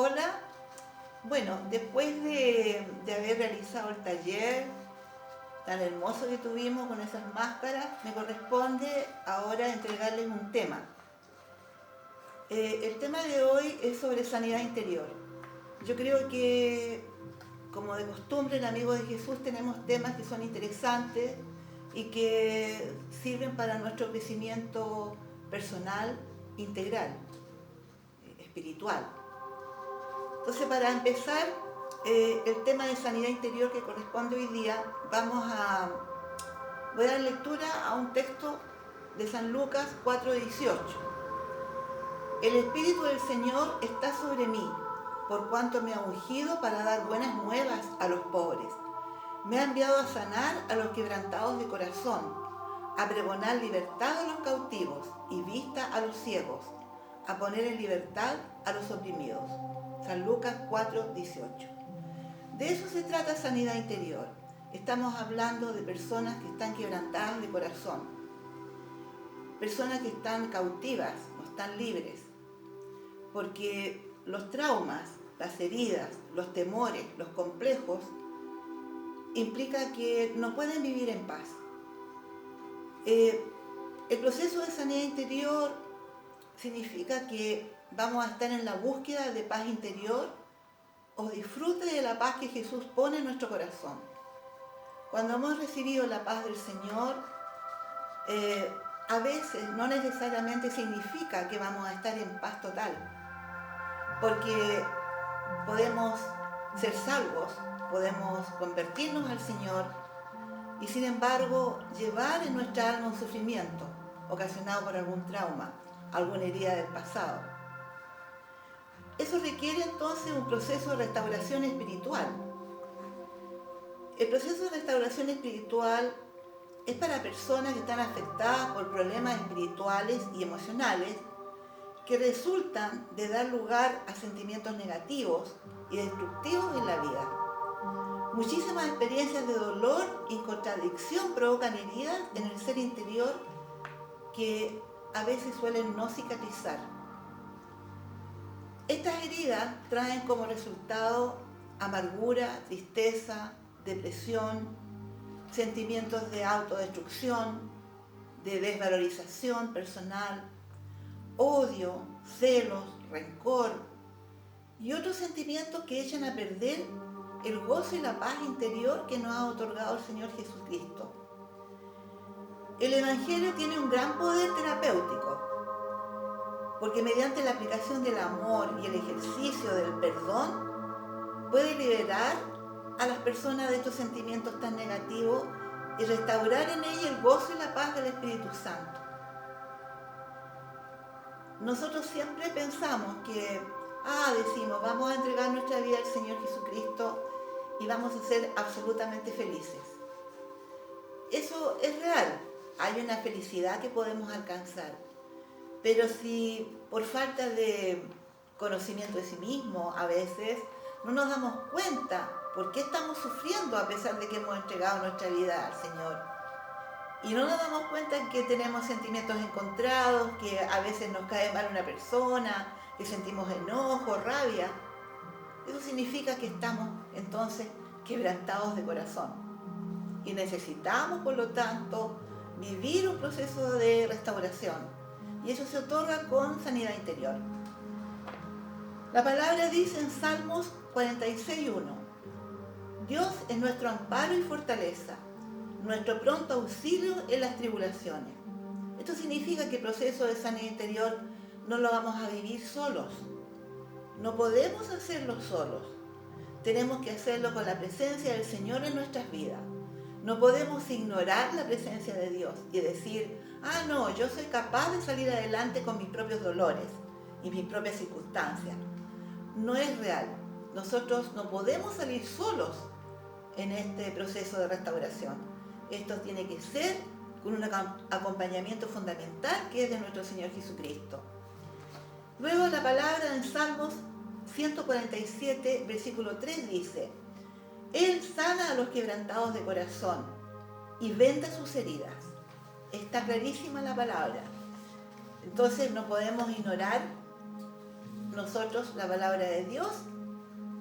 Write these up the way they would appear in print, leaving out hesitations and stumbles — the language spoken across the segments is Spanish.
Hola, bueno, después de haber realizado el taller tan hermoso que tuvimos con esas máscaras, me corresponde ahora entregarles un tema. El tema de hoy es sobre sanidad interior. Yo creo que, como de costumbre, en Amigos de Jesús tenemos temas que son interesantes y que sirven para nuestro crecimiento personal, integral, espiritual. Entonces, para empezar, el tema de sanidad interior que corresponde hoy día, voy a dar lectura a un texto de San Lucas 4:18. El Espíritu del Señor está sobre mí, por cuanto me ha ungido para dar buenas nuevas a los pobres. Me ha enviado a sanar a los quebrantados de corazón, a pregonar libertad a los cautivos y vista a los ciegos, a poner en libertad a los oprimidos. San Lucas 4:18. De eso se trata sanidad interior. Estamos hablando de personas que están quebrantadas de corazón, personas que están cautivas, no están libres, porque los traumas, las heridas, los temores, los complejos, implica que no pueden vivir en paz. El proceso de sanidad interior significa que vamos a estar en la búsqueda de paz interior o disfrute de la paz que Jesús pone en nuestro corazón. Cuando hemos recibido la paz del Señor, a veces no necesariamente significa que vamos a estar en paz total, porque podemos ser salvos, podemos convertirnos al Señor y sin embargo llevar en nuestra alma un sufrimiento ocasionado por algún trauma, alguna herida del pasado. Eso requiere entonces un proceso de restauración espiritual. El proceso de restauración espiritual es para personas que están afectadas por problemas espirituales y emocionales que resultan de dar lugar a sentimientos negativos y destructivos en la vida. Muchísimas experiencias de dolor y contradicción provocan heridas en el ser interior que a veces suelen no cicatrizar. Estas heridas traen como resultado amargura, tristeza, depresión, sentimientos de autodestrucción, de desvalorización personal, odio, celos, rencor y otros sentimientos que echan a perder el gozo y la paz interior que nos ha otorgado el Señor Jesucristo. El Evangelio tiene un gran poder terapéutico, porque mediante la aplicación del amor y el ejercicio del perdón puede liberar a las personas de estos sentimientos tan negativos y restaurar en ellas el gozo y la paz del Espíritu Santo. Nosotros siempre pensamos que, decimos, vamos a entregar nuestra vida al Señor Jesucristo y vamos a ser absolutamente felices. Eso es real, hay una felicidad que podemos alcanzar. Pero si por falta de conocimiento de sí mismo a veces no nos damos cuenta por qué estamos sufriendo a pesar de que hemos entregado nuestra vida al Señor. Y no nos damos cuenta que tenemos sentimientos encontrados, que a veces nos cae mal una persona, que sentimos enojo, rabia. Eso significa que estamos entonces quebrantados de corazón. Y necesitamos, por lo tanto, vivir un proceso de restauración. Y eso se otorga con sanidad interior. La palabra dice en Salmos 46:1: Dios es nuestro amparo y fortaleza, nuestro pronto auxilio en las tribulaciones. Esto significa que el proceso de sanidad interior no lo vamos a vivir solos. No podemos hacerlo solos. Tenemos que hacerlo con la presencia del Señor en nuestras vidas. No podemos ignorar la presencia de Dios y decir, no, yo soy capaz de salir adelante con mis propios dolores y mis propias circunstancias. No es real. Nosotros no podemos salir solos en este proceso de restauración. Esto tiene que ser con un acompañamiento fundamental que es de nuestro Señor Jesucristo. Luego la palabra en Salmos 147, versículo 3 dice: Él sana a los quebrantados de corazón y venda sus heridas. Está clarísima la palabra. Entonces no podemos ignorar nosotros la palabra de Dios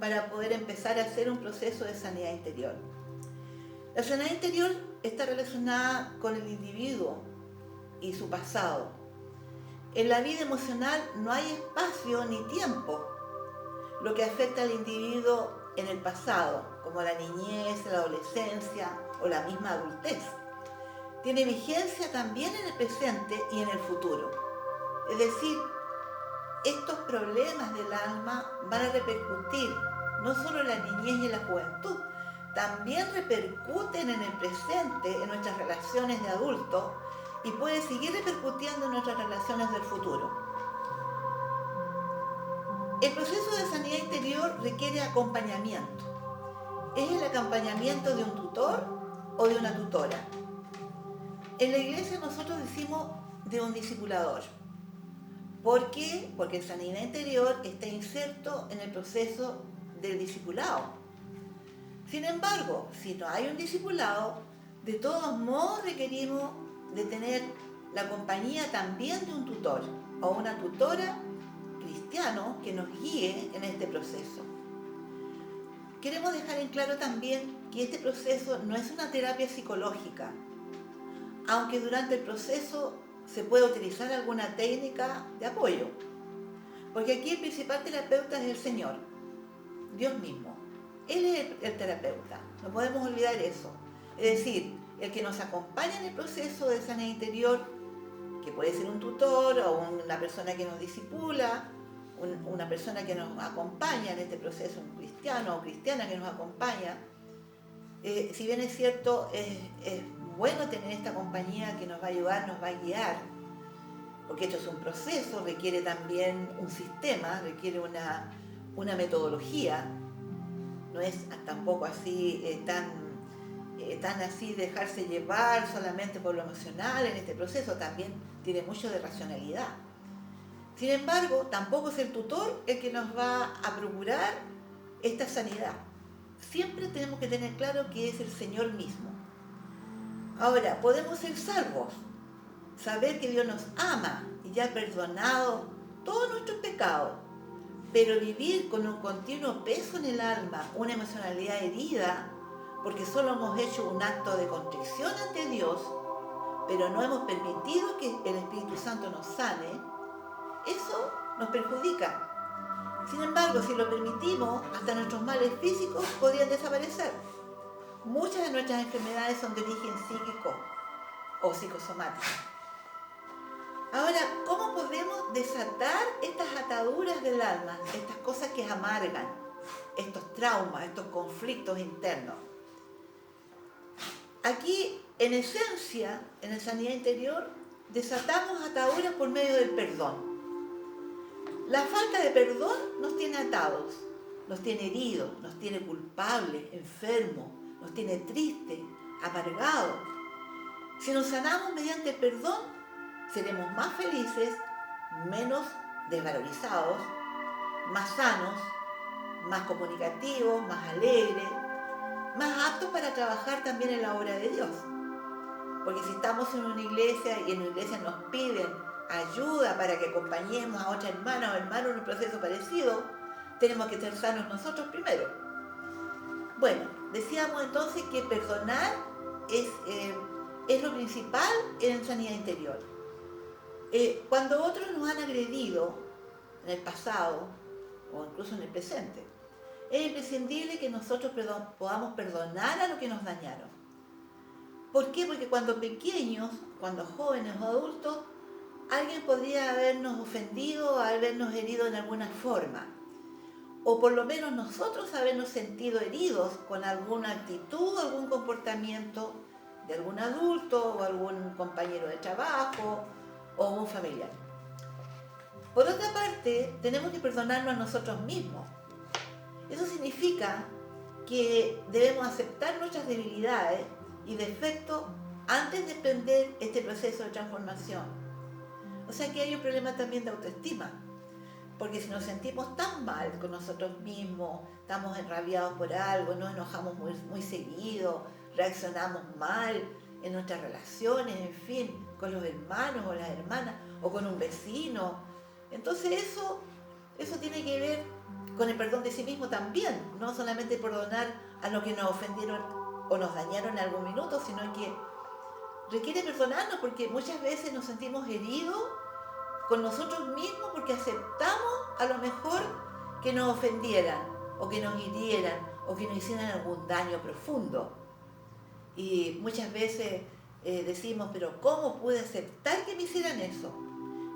para poder empezar a hacer un proceso de sanidad interior. La sanidad interior está relacionada con el individuo y su pasado. En la vida emocional no hay espacio ni tiempo, lo que afecta al individuo en el pasado, como la niñez, la adolescencia o la misma adultez. Tiene vigencia también en el presente y en el futuro. Es decir, estos problemas del alma van a repercutir no solo en la niñez y en la juventud, también repercuten en el presente, en nuestras relaciones de adultos, y puede seguir repercutiendo en nuestras relaciones del futuro. El proceso de sanidad interior requiere acompañamiento. Es el acompañamiento de un tutor o de una tutora. En la iglesia nosotros decimos de un discipulador. ¿Por qué? Porque el sanidad interior está inserto en el proceso del discipulado. Sin embargo, si no hay un discipulado, de todos modos requerimos de tener la compañía también de un tutor o una tutora cristiano que nos guíe en este proceso. Queremos dejar en claro también que este proceso no es una terapia psicológica, aunque durante el proceso se puede utilizar alguna técnica de apoyo, porque aquí el principal terapeuta es el Señor, Dios mismo. Él es el terapeuta, no podemos olvidar eso. Es decir, el que nos acompaña en el proceso de sanidad interior, que puede ser un tutor o una persona que nos discipula, una persona que nos acompaña en este proceso, un cristiano o cristiana que nos acompaña. Si bien es cierto, es bueno tener esta compañía que nos va a ayudar, nos va a guiar, porque esto es un proceso, requiere también un sistema, requiere una metodología. No es tampoco así tan así dejarse llevar solamente por lo emocional en este proceso, también tiene mucho de racionalidad. Sin embargo, tampoco es el tutor el que nos va a procurar esta sanidad. Siempre tenemos que tener claro que es el Señor mismo. Ahora, podemos ser salvos, saber que Dios nos ama y ya ha perdonado todos nuestros pecados, pero vivir con un continuo peso en el alma, una emocionalidad herida, porque solo hemos hecho un acto de contrición ante Dios, pero no hemos permitido que el Espíritu Santo nos sane, eso nos perjudica. Sin embargo, si lo permitimos, hasta nuestros males físicos podrían desaparecer. Muchas de nuestras enfermedades son de origen psíquico o psicosomático. Ahora, ¿cómo podemos desatar estas ataduras del alma, estas cosas que amargan, estos traumas, estos conflictos internos? Aquí, en esencia, en la sanidad interior, desatamos ataduras por medio del perdón. La falta de perdón nos tiene atados, nos tiene heridos, nos tiene culpables, enfermos, nos tiene tristes, amargados. Si nos sanamos mediante el perdón, seremos más felices, menos desvalorizados, más sanos, más comunicativos, más alegres, más aptos para trabajar también en la obra de Dios. Porque si estamos en una iglesia y en la iglesia nos piden ayuda para que acompañemos a otra hermana o hermano en un proceso parecido, tenemos que ser sanos nosotros primero. Bueno, decíamos entonces que perdonar es lo principal en sanidad interior. Cuando otros nos han agredido en el pasado o incluso en el presente, es imprescindible que nosotros podamos perdonar a los que nos dañaron. ¿Por qué? Porque cuando pequeños, cuando jóvenes o adultos, alguien podría habernos ofendido, habernos herido en alguna forma, o por lo menos nosotros habernos sentido heridos con alguna actitud, algún comportamiento de algún adulto o algún compañero de trabajo o un familiar. Por otra parte, tenemos que perdonarnos a nosotros mismos. Eso significa que debemos aceptar nuestras debilidades y defectos antes de emprender este proceso de transformación. O sea que hay un problema también de autoestima, porque si nos sentimos tan mal con nosotros mismos, estamos enrabiados por algo, nos enojamos muy seguido, reaccionamos mal en nuestras relaciones, en fin, con los hermanos o las hermanas, o con un vecino. Entonces eso tiene que ver con el perdón de sí mismo también, no solamente perdonar a los que nos ofendieron o nos dañaron en algún minuto, sino que requiere perdonarnos porque muchas veces nos sentimos heridos con nosotros mismos porque aceptamos a lo mejor que nos ofendieran o que nos hirieran o que nos hicieran algún daño profundo. Y muchas veces decimos, pero ¿cómo pude aceptar que me hicieran eso?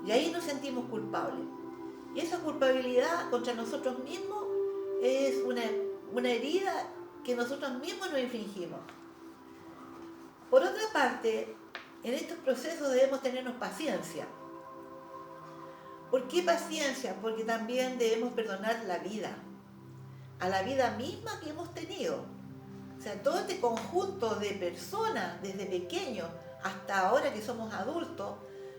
Y ahí nos sentimos culpables. Y esa culpabilidad contra nosotros mismos es una herida que nosotros mismos nos infligimos. Por otra parte, en estos procesos debemos tenernos paciencia. ¿Por qué paciencia? Porque también debemos perdonar la vida, a la vida misma que hemos tenido. O sea, todo este conjunto de personas, desde pequeños hasta ahora que somos adultos,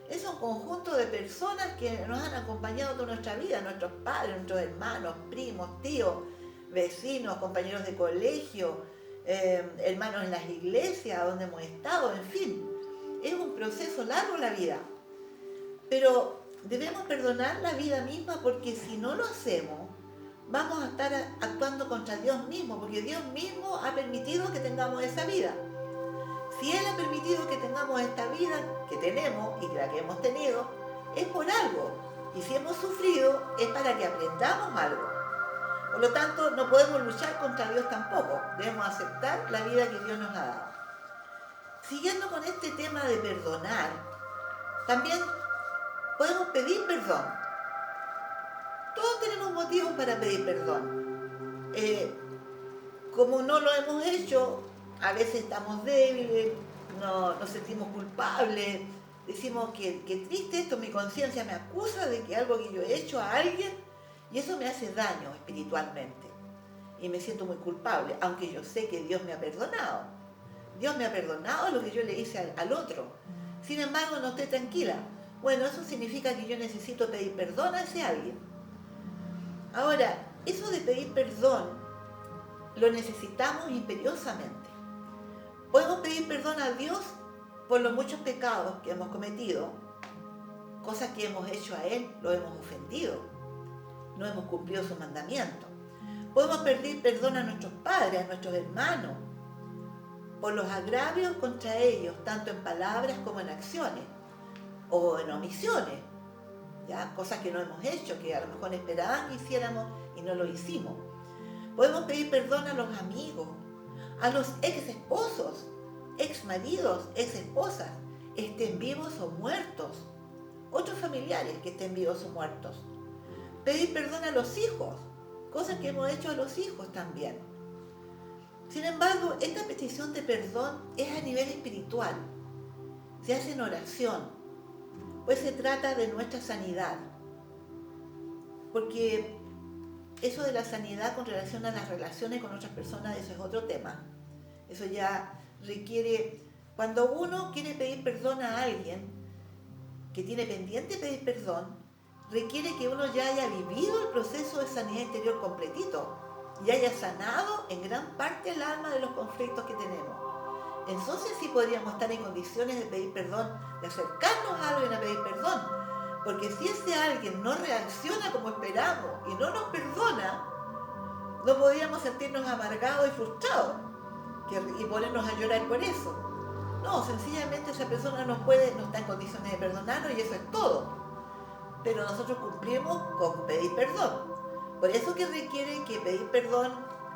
es un conjunto de personas que nos han acompañado toda nuestra vida, nuestros padres, nuestros hermanos, primos, tíos, vecinos, compañeros de colegio, hermanos en las iglesias donde hemos estado, en fin. Es un proceso largo la vida. Pero debemos perdonar la vida misma porque si no lo hacemos, vamos a estar actuando contra Dios mismo, porque Dios mismo ha permitido que tengamos esa vida. Si Él ha permitido que tengamos esta vida que tenemos y la que hemos tenido, es por algo. Y si hemos sufrido, es para que aprendamos algo. Por lo tanto, no podemos luchar contra Dios tampoco. Debemos aceptar la vida que Dios nos ha dado. Siguiendo con este tema de perdonar, también podemos pedir perdón. Todos tenemos motivos para pedir perdón. Como no lo hemos hecho, a veces estamos débiles, nos sentimos culpables, decimos que triste esto, mi conciencia me acusa de que algo que yo he hecho a alguien y eso me hace daño espiritualmente. Y me siento muy culpable, aunque yo sé que Dios me ha perdonado. Dios me ha perdonado lo que yo le hice al otro. Sin embargo, no estoy tranquila. Bueno, eso significa que yo necesito pedir perdón a ese alguien. Ahora, eso de pedir perdón lo necesitamos imperiosamente. Podemos pedir perdón a Dios por los muchos pecados que hemos cometido, cosas que hemos hecho a Él, lo hemos ofendido, no hemos cumplido sus mandamientos. Podemos pedir perdón a nuestros padres, a nuestros hermanos, por los agravios contra ellos, tanto en palabras como en acciones, o en omisiones, ¿ya? Cosas que no hemos hecho, que a lo mejor esperaban que hiciéramos y no lo hicimos. Podemos pedir perdón a los amigos, a los ex esposos, ex maridos, ex esposas, estén vivos o muertos, otros familiares que estén vivos o muertos. Pedir perdón a los hijos, cosas que hemos hecho a los hijos también. Sin embargo, esta petición de perdón es a nivel espiritual, se hace en oración, pues se trata de nuestra sanidad, porque eso de la sanidad con relación a las relaciones con otras personas, eso es otro tema. Eso ya requiere, cuando uno quiere pedir perdón a alguien que tiene pendiente pedir perdón, requiere que uno ya haya vivido el proceso de sanidad interior completito y haya sanado en gran parte el alma de los conflictos que tenemos. Entonces sí podríamos estar en condiciones de pedir perdón, de acercarnos a alguien a pedir perdón, porque si ese alguien no reacciona como esperamos y no nos perdona, no podríamos sentirnos amargados y frustrados y ponernos a llorar por eso. No, sencillamente esa persona no está en condiciones de perdonarnos y eso es todo. Pero nosotros cumplimos con pedir perdón. Por eso que requiere que pedir perdón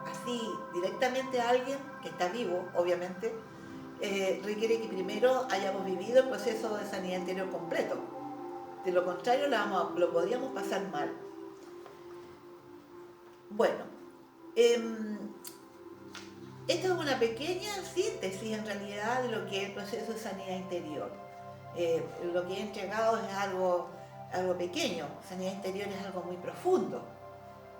así directamente a alguien que está vivo, obviamente, requiere que primero hayamos vivido el proceso de sanidad interior completo. De lo contrario, lo podríamos pasar mal. Bueno, esta es una pequeña síntesis en realidad de lo que es el proceso de sanidad interior. Lo que he entregado es algo pequeño, sanidad interior es algo muy profundo,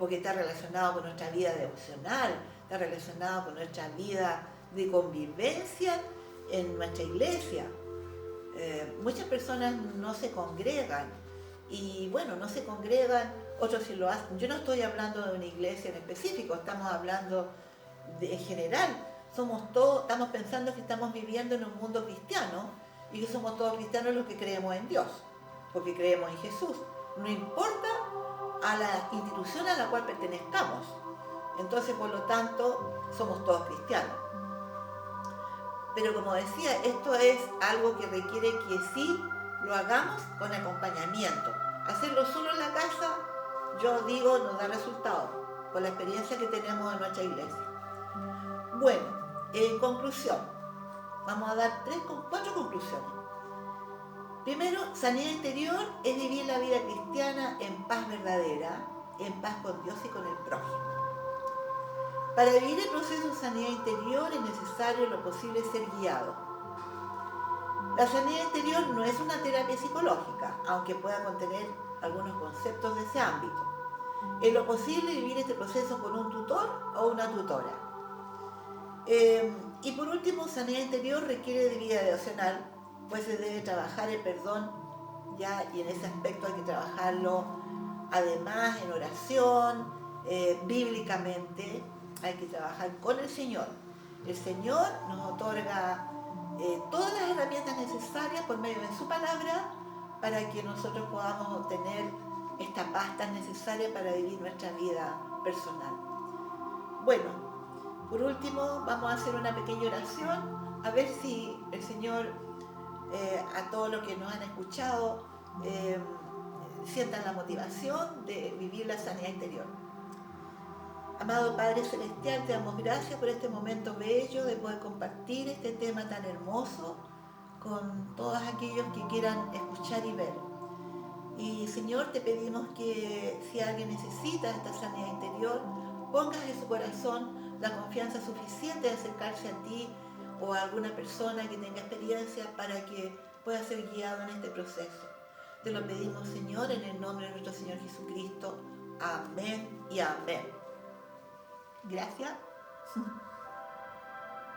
porque está relacionado con nuestra vida devocional, está relacionado con nuestra vida de convivencia en nuestra iglesia. Muchas personas no se congregan y bueno, no se congregan, otros sí lo hacen. Yo no estoy hablando de una iglesia en específico, estamos hablando en general. Estamos pensando que estamos viviendo en un mundo cristiano y que somos todos cristianos los que creemos en Dios, porque creemos en Jesús. No importa a la institución a la cual pertenezcamos. Entonces, por lo tanto, somos todos cristianos. Pero como decía, esto es algo que requiere que sí lo hagamos con acompañamiento. Hacerlo solo en la casa, yo digo, no da resultado, por la experiencia que tenemos en nuestra iglesia. Bueno, en conclusión, vamos a dar 4 conclusiones. Primero, sanidad interior es vivir la vida cristiana en paz verdadera, en paz con Dios y con el prójimo. Para vivir el proceso de sanidad interior es necesario en lo posible ser guiado. La sanidad interior no es una terapia psicológica, aunque pueda contener algunos conceptos de ese ámbito. En lo posible vivir este proceso con un tutor o una tutora. Y por último, sanidad interior requiere de vida devocional, pues se debe trabajar el perdón ya, y en ese aspecto hay que trabajarlo además en oración, bíblicamente, hay que trabajar con el Señor. El Señor nos otorga todas las herramientas necesarias por medio de su palabra para que nosotros podamos obtener esta paz tan necesaria para vivir nuestra vida personal. Bueno, por último vamos a hacer una pequeña oración, a ver si el Señor, a todos los que nos han escuchado, sientan la motivación de vivir la sanidad interior. Amado Padre Celestial, te damos gracias por este momento bello de poder compartir este tema tan hermoso con todos aquellos que quieran escuchar y ver. Y Señor, te pedimos que si alguien necesita esta sanidad interior, pongas en su corazón la confianza suficiente de acercarse a ti o a alguna persona que tenga experiencia para que pueda ser guiado en este proceso. Te lo pedimos, Señor, en el nombre de nuestro Señor Jesucristo. Amén y amén. Gracias.